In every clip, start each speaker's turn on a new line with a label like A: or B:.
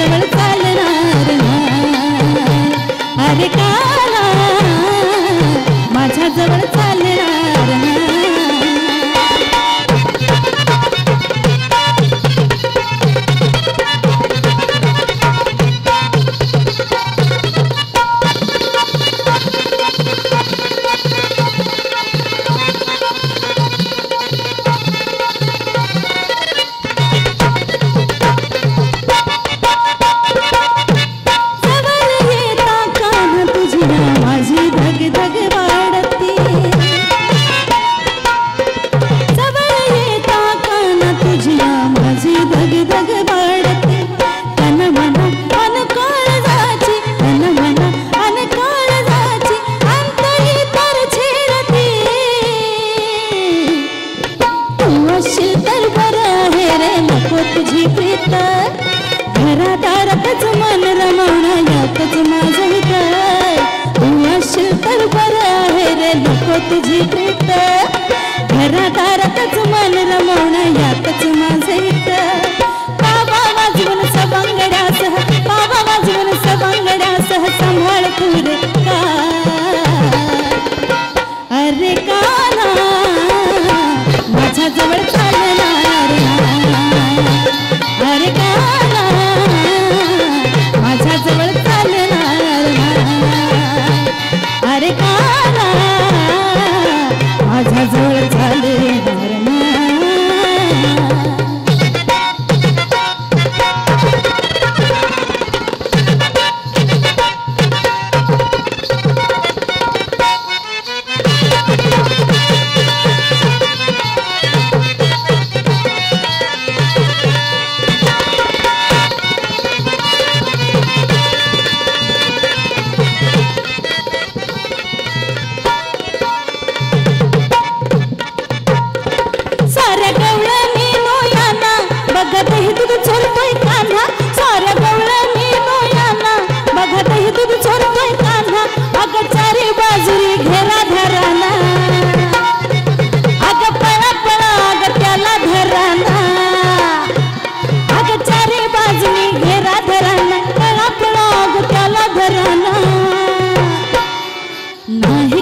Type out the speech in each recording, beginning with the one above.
A: माझ्याजवळ चालणार नाही. अरे काला माझ्याजवळ चालणार नाही. तुझी प्रीत घरादारातच मन रमवणं यातच माझं हित. तू असशील तर बरं आहे रे नको तुझी प्रीत घरादारातच मन रमवणं यातच माझं हित. बाबा वाजवून सवंगड्यासह बाबा वाजवून सवंगड्यासह सांभाळ तू रे का. अरे काना माझ्याजवळ चालणार अरे काना माझ्याजवळ चालणार अरे काना माझ्याजवळ चालणार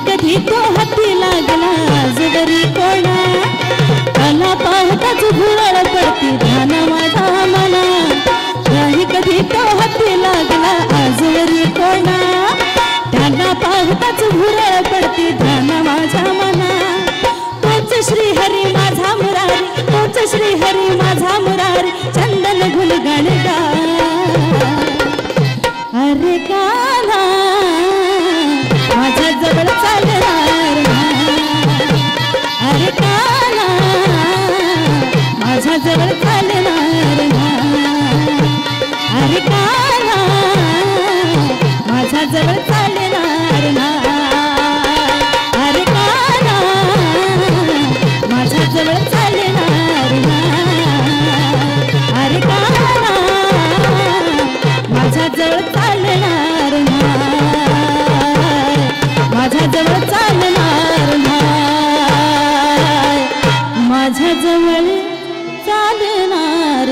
A: कधी तो हाती लागला आजवरी कोणा त्याला पाहताच भुरळ पडती ध्यान माझा मना. नाही कधी तो हाती लागला आजवरी कोणा त्याला पाहताच भुरळ पडती ध्यान माझा मना. तोच श्रीहरी माझा मुरारी तोच श्रीहरी माझा मुरारी चंदन गुणगान गा. अरे काना माझ्याजवळ चालणार अरे काना माझ्याजवळ चालणार अरे काना माझ्याजवळ चालणार अरे काना माझ्याजवळ चालणार अरे काना माझ्याजवळ चालणार माझ्याजवळ चालणार माझ्याजवळ चालणार